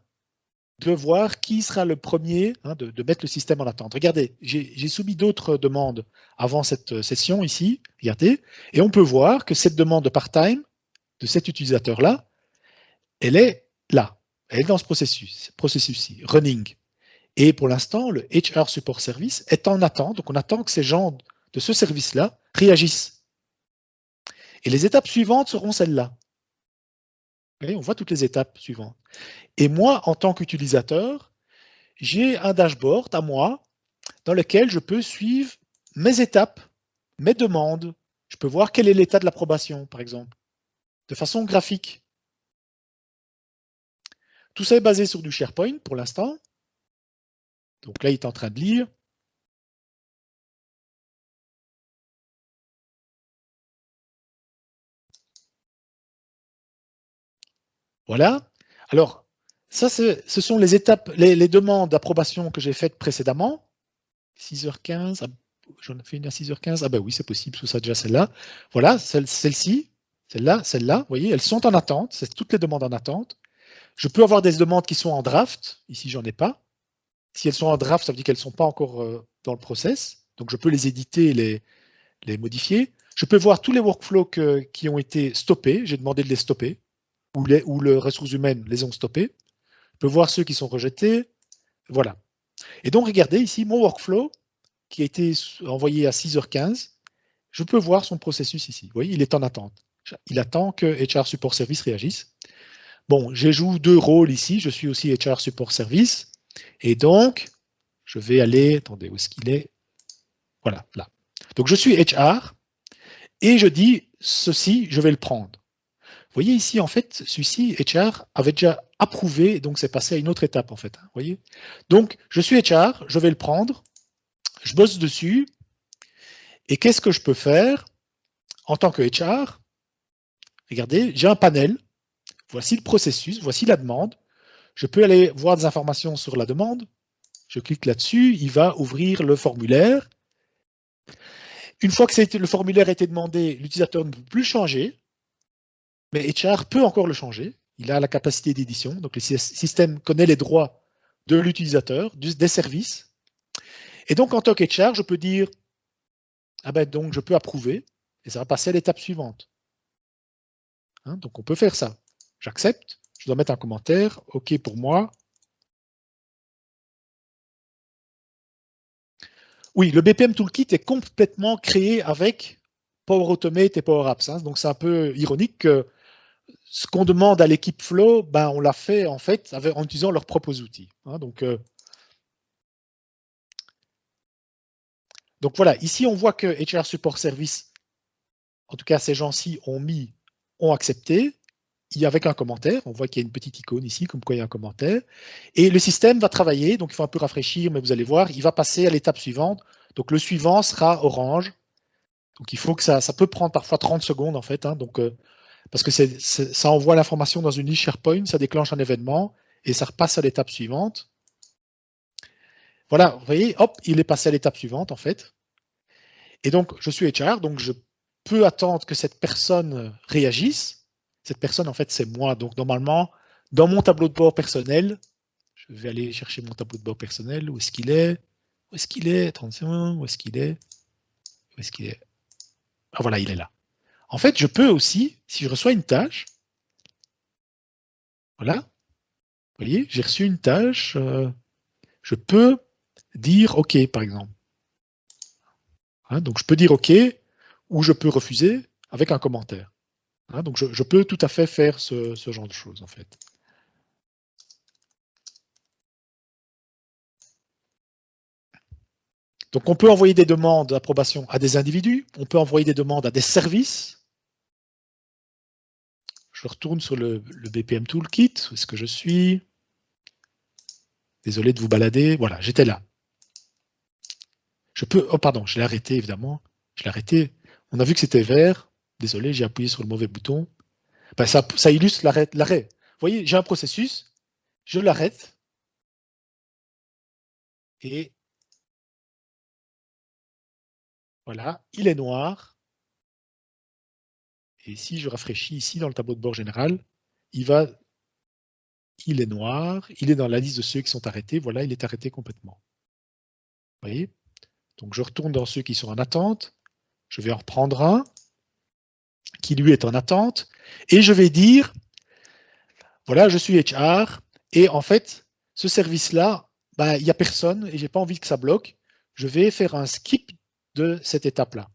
de voir qui sera le premier, hein, de mettre le système en attente. Regardez, j'ai soumis d'autres demandes avant cette session ici, regardez, et on peut voir que cette demande de part-time de cet utilisateur-là, elle est là, elle est dans ce processus-ci, running. Et pour l'instant, le HR Support Service est en attente, donc on attend que ces gens de ce service-là réagissent. Et les étapes suivantes seront celles-là. On voit toutes les étapes suivantes. Et moi, en tant qu'utilisateur, j'ai un dashboard à moi dans lequel je peux suivre mes étapes, mes demandes. Je peux voir quel est l'état de l'approbation, par exemple, de façon graphique. Tout ça est basé sur du SharePoint pour l'instant. Donc là, il est en train de lire. Voilà. Alors, ça, ce sont les étapes, les demandes d'approbation que j'ai faites précédemment. 6h15, j'en ai fait une à 6h15. Ah ben oui, c'est possible, sous ça déjà celle-là. Voilà, celle-ci, celle-là, vous voyez, elles sont en attente, c'est toutes les demandes en attente. Je peux avoir des demandes qui sont en draft, ici j'en ai pas. Si elles sont en draft, ça veut dire qu'elles ne sont pas encore dans le process, donc je peux les éditer et les modifier. Je peux voir tous les workflows qui ont été stoppés, j'ai demandé de les stopper, ou les ressources humaines les ont stoppés. Je peux voir ceux qui sont rejetés, voilà. Et donc regardez ici, mon workflow, qui a été envoyé à 6h15, je peux voir son processus ici. Vous voyez, il est en attente. Il attend que HR Support Service réagisse. Bon, j'ai joué 2 rôles ici. Je suis aussi HR Support Service. Et donc, je vais aller... Attendez, où est-ce qu'il est? Voilà, là. Donc, je suis HR et je dis ceci, je vais le prendre. Vous voyez ici, en fait, celui-ci, HR, avait déjà approuvé, donc c'est passé à une autre étape, en fait. Vous voyez? Donc, je suis HR, je vais le prendre, je bosse dessus, et qu'est-ce que je peux faire en tant que HR? Regardez, j'ai un panel, voici le processus, voici la demande, je peux aller voir des informations sur la demande, je clique là-dessus, il va ouvrir le formulaire. Une fois que le formulaire a été demandé, l'utilisateur ne peut plus changer, mais HR peut encore le changer. Il a la capacité d'édition, donc le système connaît les droits de l'utilisateur, des services. Et donc, en tant qu'HR, je peux dire, ah ben donc je peux approuver, et ça va passer à l'étape suivante. Hein, donc, on peut faire ça. J'accepte, je dois mettre un commentaire, OK pour moi. Oui, le BPM Toolkit est complètement créé avec Power Automate et Power Apps. Hein, donc, c'est un peu ironique que ce qu'on demande à l'équipe Flow, ben, on l'a fait en fait en utilisant leurs propres outils. Hein, donc voilà, ici on voit que HR Support Service, en tout cas ces gens-ci ont accepté, avec un commentaire, on voit qu'il y a une petite icône ici, comme quoi il y a un commentaire, et le système va travailler, donc il faut un peu rafraîchir, mais vous allez voir, il va passer à l'étape suivante, donc le suivant sera orange, donc il faut que ça peut prendre parfois 30 secondes en fait, hein, donc parce que ça envoie l'information dans une liste SharePoint, ça déclenche un événement et ça repasse à l'étape suivante. Voilà, vous voyez, hop, il est passé à l'étape suivante en fait. Et donc, je suis HR, donc je peux attendre que cette personne réagisse. Cette personne, en fait, c'est moi. Donc, normalement, dans mon tableau de bord personnel, je vais aller chercher mon tableau de bord personnel. Où est-ce qu'il est? Où est-ce qu'il est? Attention, où est-ce qu'il est? Où est-ce qu'il est? Ah voilà, il est là. En fait, je peux aussi, si je reçois une tâche, voilà, vous voyez, j'ai reçu une tâche, je peux dire OK, par exemple. Hein, donc, je peux dire OK ou je peux refuser avec un commentaire. Hein, donc, je peux tout à fait faire ce genre de choses, en fait. Donc, on peut envoyer des demandes d'approbation à des individus, on peut envoyer des demandes à des services. Je retourne sur le BPM Toolkit, où est-ce que je suis? Désolé de vous balader, voilà, j'étais là. Je peux, oh pardon, je l'ai arrêté évidemment, je l'ai arrêté. On a vu que c'était vert, désolé, j'ai appuyé sur le mauvais bouton. Ben, ça illustre l'arrêt. Vous voyez, j'ai un processus, je l'arrête, et voilà, il est noir. Et si je rafraîchis ici dans le tableau de bord général, il est noir, il est dans la liste de ceux qui sont arrêtés, voilà, il est arrêté complètement. Vous voyez? Donc je retourne dans ceux qui sont en attente, je vais en reprendre un qui lui est en attente, et je vais dire, voilà, je suis HR, et en fait, ce service-là, bah, il n'y a personne, et je n'ai pas envie que ça bloque, je vais faire un skip de cette étape-là.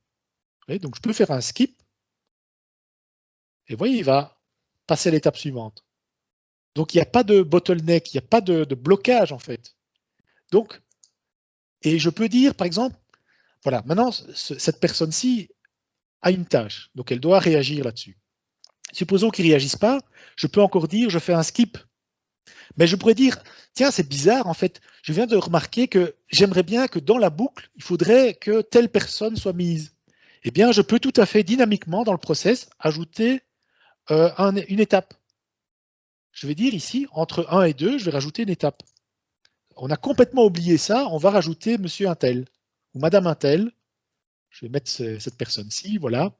Donc je peux faire un skip, et vous voyez, il va passer à l'étape suivante. Donc il n'y a pas de bottleneck, il n'y a pas de blocage en fait. Donc, et je peux dire, par exemple, voilà, maintenant, cette personne-ci a une tâche, donc elle doit réagir là-dessus. Supposons qu'il ne réagisse pas, je peux encore dire, je fais un skip. Mais je pourrais dire, tiens, c'est bizarre, en fait, je viens de remarquer que j'aimerais bien que dans la boucle, il faudrait que telle personne soit mise. Eh bien, je peux tout à fait dynamiquement, dans le process, ajouter une étape. Je vais dire ici, entre 1 et 2, je vais rajouter une étape. On a complètement oublié ça, on va rajouter monsieur untel ou madame untel. Je vais mettre cette personne-ci, voilà.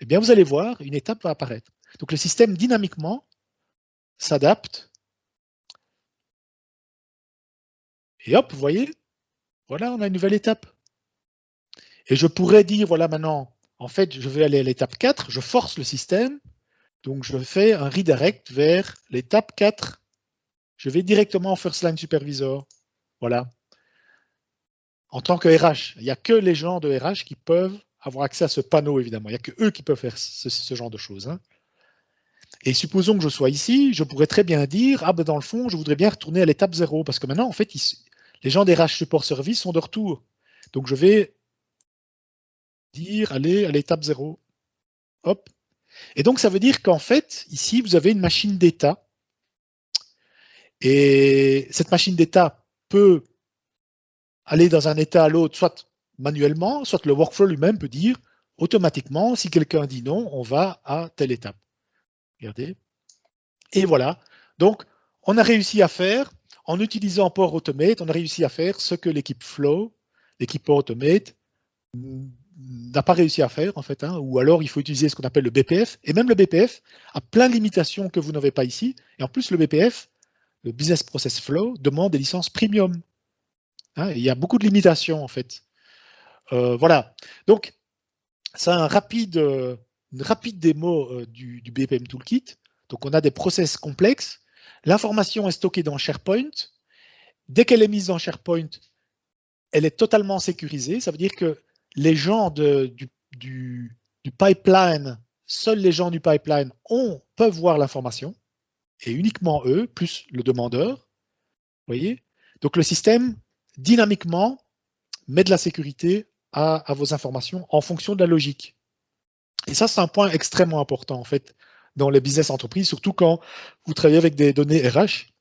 Eh bien, vous allez voir, une étape va apparaître. Donc, le système, dynamiquement, s'adapte. Et hop, vous voyez, voilà, on a une nouvelle étape. Et je pourrais dire, voilà, maintenant, en fait, je vais aller à l'étape 4, je force le système, donc je fais un redirect vers l'étape 4. Je vais directement en First Line Supervisor. Voilà. En tant que RH, il n'y a que les gens de RH qui peuvent avoir accès à ce panneau, évidemment. Il n'y a que eux qui peuvent faire ce genre de choses. Hein. Et supposons que je sois ici, je pourrais très bien dire, ah ben dans le fond, je voudrais bien retourner à l'étape 0, parce que maintenant, en fait, les gens des RH Support Service sont de retour. Donc je vais dire, allez à l'étape 0. Hop. Et donc, ça veut dire qu'en fait, ici, vous avez une machine d'état. Et cette machine d'état peut aller dans un état à l'autre, soit manuellement, soit le workflow lui-même peut dire automatiquement, si quelqu'un dit non, on va à telle étape. Regardez. Et voilà. Donc, on a réussi à faire, en utilisant Power Automate, on a réussi à faire ce que l'équipe Flow, l'équipe Power Automate, n'a pas réussi à faire, en fait, hein, ou alors il faut utiliser ce qu'on appelle le BPF, et même le BPF a plein de limitations que vous n'avez pas ici, et en plus le BPF, le Business Process Flow, demande des licences premium. Hein, il y a beaucoup de limitations, en fait. Voilà. Donc, c'est une rapide démo du BPM Toolkit. Donc, on a des process complexes. L'information est stockée dans SharePoint. Dès qu'elle est mise dans SharePoint, elle est totalement sécurisée. Ça veut dire que les gens du pipeline, seuls les gens du pipeline peuvent voir l'information, et uniquement eux, plus le demandeur. Vous voyez? Donc, le système, dynamiquement, met de la sécurité à vos informations en fonction de la logique. Et ça, c'est un point extrêmement important, en fait, dans les business entreprises, surtout quand vous travaillez avec des données RH,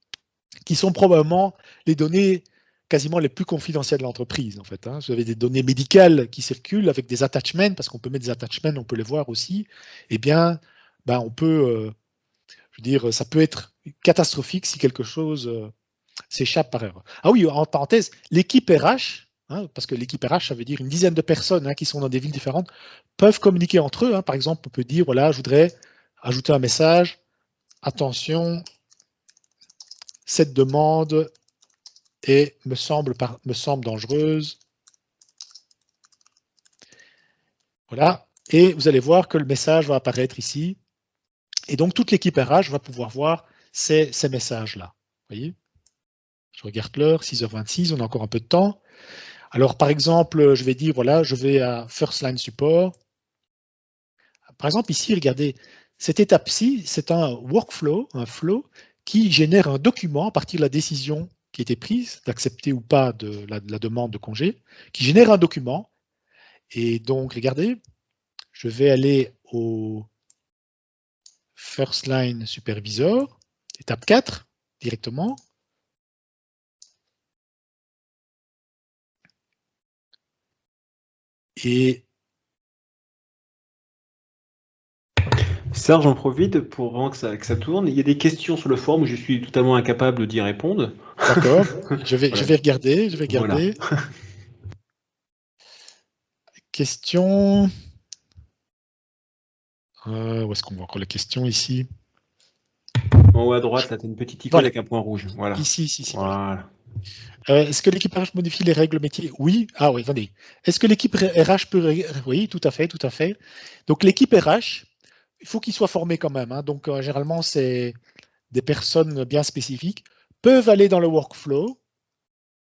qui sont probablement les données quasiment les plus confidentielles de l'entreprise, en fait. Hein. Vous avez des données médicales qui circulent avec des attachments, parce qu'on peut mettre des attachments, on peut les voir aussi. Eh bien, ben, on peut, je veux dire, ça peut être catastrophique si quelque chose s'échappe par erreur. Ah oui, en parenthèse, l'équipe RH, hein, parce que l'équipe RH, ça veut dire une dizaine de personnes hein, qui sont dans des villes différentes, peuvent communiquer entre eux. Hein. Par exemple, on peut dire, voilà, je voudrais ajouter un message, attention, cette demande me semble dangereuse. Voilà. Et vous allez voir que le message va apparaître ici. Et donc, toute l'équipe RH va pouvoir voir ces messages-là. Vous voyez? Je regarde l'heure, 6h26, on a encore un peu de temps. Alors, par exemple, je vais dire, voilà, je vais à First Line Support. Par exemple, ici, regardez, cette étape-ci, c'est un workflow, un flow, qui génère un document à partir de la décision qui a été prise, d'accepter ou pas de la demande de congé, qui génère un document. Et donc, regardez, je vais aller au First Line Supervisor, étape 4, directement. Et Serge, j'en profite pour vraiment que ça tourne. Il y a des questions sur le forum où je suis totalement incapable d'y répondre. d'accord, je vais Voilà. regarder, Voilà. Question. Où est-ce qu'on voit encore les questions ici? En haut à droite, là, tu as une petite icône Voilà. avec un point rouge. Voilà. Ici. Voilà. Est-ce que l'équipe RH modifie les règles métiers? Oui. Ah oui, attendez. Est-ce que l'équipe RH peut... Oui, tout à fait. Donc l'équipe RH, il faut qu'ils soient formés quand même. Hein. Donc généralement, c'est des personnes bien spécifiques, peuvent aller dans le workflow,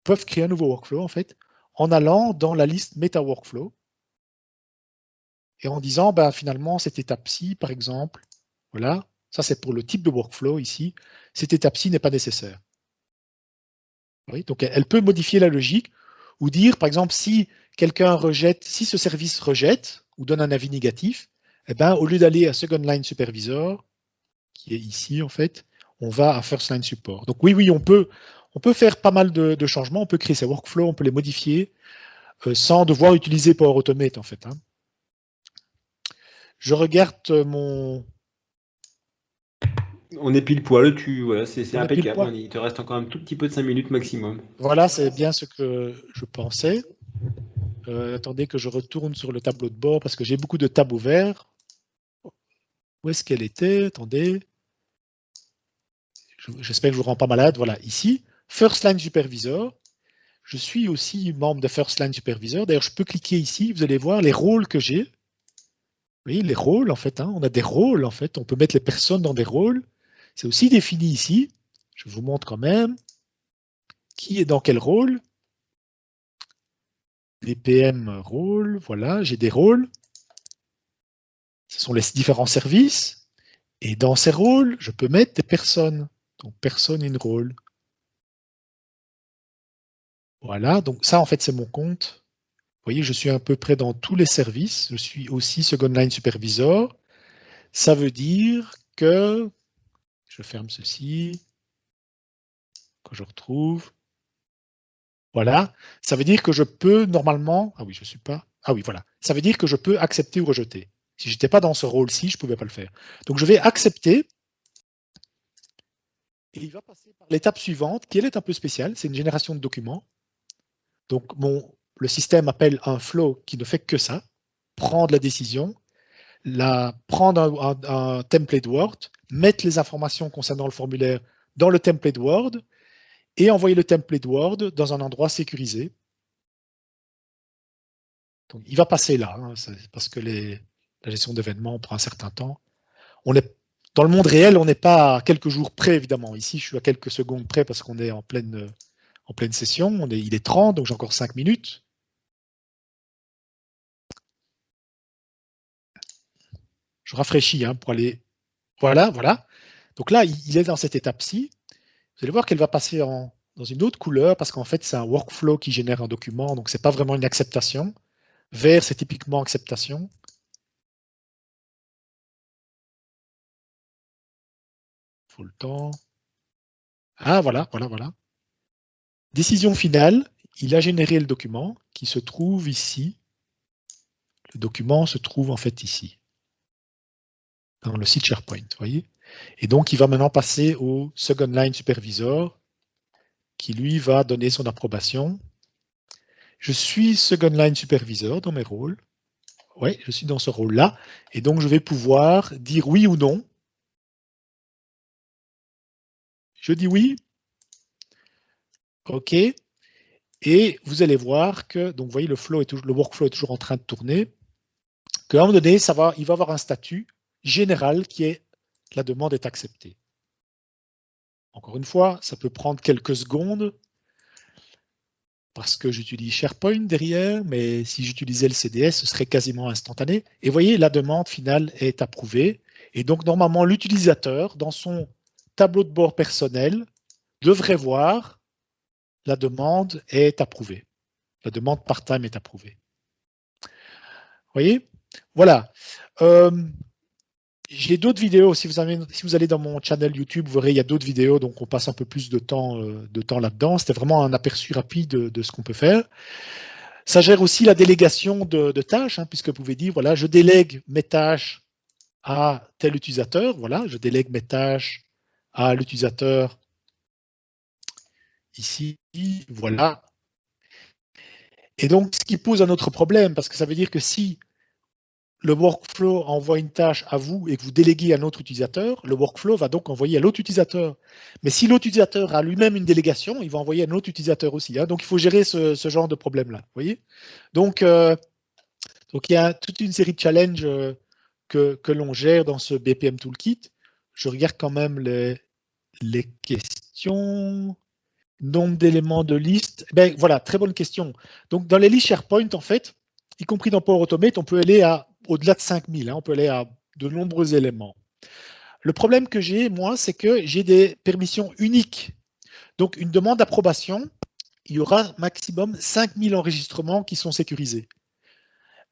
peuvent créer un nouveau workflow en fait, en allant dans la liste Meta Workflow et en disant, ben, finalement, cette étape-ci, par exemple, voilà, ça c'est pour le type de workflow ici, cette étape-ci n'est pas nécessaire. Oui, donc elle peut modifier la logique ou dire, par exemple, si quelqu'un rejette, si ce service rejette ou donne un avis négatif, eh ben, au lieu d'aller à Second Line Supervisor, qui est ici en fait, on va à First Line Support. Donc oui, on peut faire pas mal de changements, on peut créer ces workflows, on peut les modifier sans devoir utiliser Power Automate en fait. Hein. Je regarde mon... On est pile poil, voilà, c'est On est pile impeccable. poil. Il te reste encore un tout petit peu de 5 minutes maximum. Voilà, c'est bien ce que je pensais. Attendez que je retourne sur le tableau de bord parce que j'ai beaucoup de tabs ouverts. Où est-ce qu'elle était? Attendez. J'espère que je ne vous rends pas malade. Voilà, ici, First Line Supervisor. Je suis aussi membre de First Line Supervisor. D'ailleurs, je peux cliquer ici. Vous allez voir les rôles que j'ai. Vous voyez, les rôles, en fait. Hein, on a des rôles, en fait. On peut mettre les personnes dans des rôles. C'est aussi défini ici. Je vous montre quand même qui est dans quel rôle. BPM rôle. Voilà, j'ai des rôles. Ce sont les différents services. Et dans ces rôles, je peux mettre des personnes. Donc, personne in rôle. Voilà, donc ça, en fait, c'est mon compte. Vous voyez, je suis à peu près dans tous les services. Je suis aussi Second Line Supervisor. Ça veut dire que, je ferme ceci, que je retrouve. Voilà, ça veut dire que je peux normalement, ah oui, je suis pas, ah oui, voilà, ça veut dire que je peux accepter ou rejeter. Si je n'étais pas dans ce rôle-ci, je ne pouvais pas le faire. Donc je vais accepter. Et il va passer par l'étape suivante, qui elle est un peu spéciale, c'est une génération de documents. Donc le système appelle un flow qui ne fait que ça, prendre la décision, prendre un template Word, mettre les informations concernant le formulaire dans le template Word et envoyer le template Word dans un endroit sécurisé. Donc, il va passer là, hein, parce que la gestion d'événements prend un certain temps. Dans le monde réel, on n'est pas à quelques jours près, évidemment. Ici, je suis à quelques secondes près parce qu'on est en pleine session. Il est 30, donc j'ai encore 5 minutes. Je rafraîchis hein, pour aller... Voilà. Donc là, il est dans cette étape-ci. Vous allez voir qu'elle va passer dans une autre couleur parce qu'en fait, c'est un workflow qui génère un document. Donc, ce n'est pas vraiment une acceptation. Vert, c'est typiquement acceptation. Il faut le temps. Ah, voilà. Décision finale, il a généré le document qui se trouve ici. Le document se trouve en fait ici, dans le site SharePoint, vous voyez. Et donc, il va maintenant passer au Second Line Supervisor qui, lui, va donner son approbation. Je suis Second Line Supervisor dans mes rôles. Oui, je suis dans ce rôle-là. Et donc, je vais pouvoir dire oui ou non. Je dis oui. OK. Et vous allez voir que, donc vous voyez, le workflow est toujours en train de tourner, qu'à un moment donné, il va avoir un statut général qui est la demande est acceptée. Encore une fois, ça peut prendre quelques secondes parce que j'utilise SharePoint derrière, mais si j'utilisais le CDS, ce serait quasiment instantané. Et vous voyez, la demande finale est approuvée. Et donc, normalement, l'utilisateur, dans son tableau de bord personnel, devrait voir la demande est approuvée. La demande part-time est approuvée. Vous voyez? Voilà. J'ai d'autres vidéos. Si vous allez dans mon channel YouTube, vous verrez, il y a d'autres vidéos, donc on passe un peu plus de temps là-dedans. C'était vraiment un aperçu rapide de ce qu'on peut faire. Ça gère aussi la délégation de tâches, puisque vous pouvez dire, voilà, je délègue mes tâches à tel utilisateur. Voilà, je délègue mes tâches à l'utilisateur ici. Voilà. Et donc, ce qui pose un autre problème, parce que ça veut dire que si le workflow envoie une tâche à vous et que vous déléguez à un autre utilisateur, le workflow va donc envoyer à l'autre utilisateur. Mais si l'autre utilisateur a lui-même une délégation, il va envoyer à un autre utilisateur aussi. Donc, il faut gérer ce genre de problème-là. Voyez. Donc, il y a toute une série de challenges que l'on gère dans ce BPM Toolkit. Je regarde quand même les questions. Nombre d'éléments de liste. Ben, voilà, très bonne question. Donc, dans les listes SharePoint, en fait, y compris dans Power Automate, on peut aller au-delà de 5000. On peut aller à de nombreux éléments. Le problème que j'ai, moi, c'est que j'ai des permissions uniques. Donc, une demande d'approbation, il y aura maximum 5000 enregistrements qui sont sécurisés.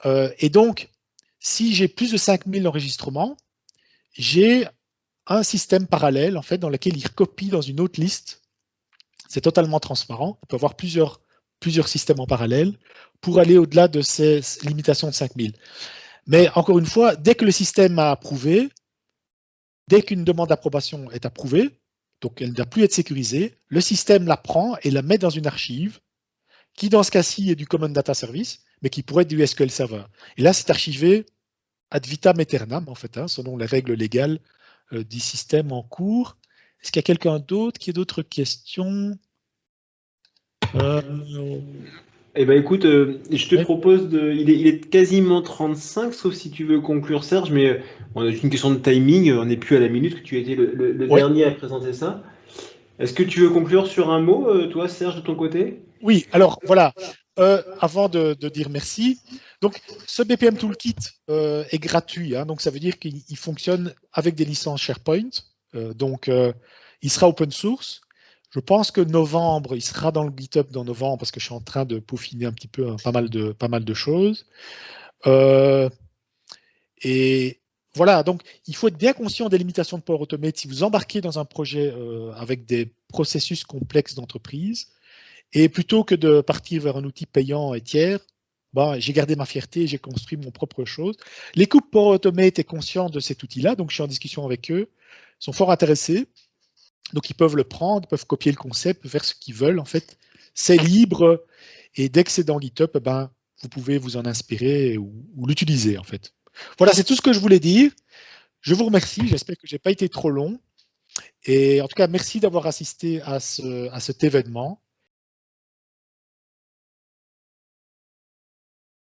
Et donc, si j'ai plus de 5000 enregistrements, j'ai un système parallèle, en fait, dans lequel il recopie dans une autre liste. C'est totalement transparent. On peut avoir plusieurs systèmes en parallèle pour aller au-delà de ces limitations de 5000. Mais encore une fois, dès que le système a approuvé, dès qu'une demande d'approbation est approuvée, donc elle ne doit plus être sécurisée, le système la prend et la met dans une archive qui, dans ce cas-ci, est du Common Data Service, mais qui pourrait être du SQL Server. Et là, c'est archivé ad vitam aeternam, en fait, selon les règles légales du système en cours. Est-ce qu'il y a quelqu'un d'autre qui a d'autres questions? Eh ben écoute, je te propose il est quasiment 35, sauf si tu veux conclure, Serge, mais on a une question de timing, on n'est plus à la minute, que tu as été le dernier à présenter ça. Est-ce que tu veux conclure sur un mot, toi, Serge, de ton côté? Oui, alors voilà, avant de dire merci, donc ce BPM Toolkit est gratuit, donc ça veut dire qu'il fonctionne avec des licences SharePoint, donc il sera open source. Je pense que novembre, il sera dans le GitHub dans novembre parce que je suis en train de peaufiner un petit peu pas mal de choses. Et voilà, donc il faut être bien conscient des limitations de Power Automate si vous embarquez dans un projet avec des processus complexes d'entreprise. Et plutôt que de partir vers un outil payant et tiers, j'ai gardé ma fierté, j'ai construit mon propre chose. L'équipe Power Automate est consciente de cet outil-là, donc je suis en discussion avec eux, ils sont fort intéressés. Donc, ils peuvent le prendre, ils peuvent copier le concept, faire ce qu'ils veulent. En fait, c'est libre. Et dès que c'est dans GitHub, vous pouvez vous en inspirer ou l'utiliser, en fait. Voilà, c'est tout ce que je voulais dire. Je vous remercie. J'espère que je n'ai pas été trop long. Et en tout cas, merci d'avoir assisté à cet événement.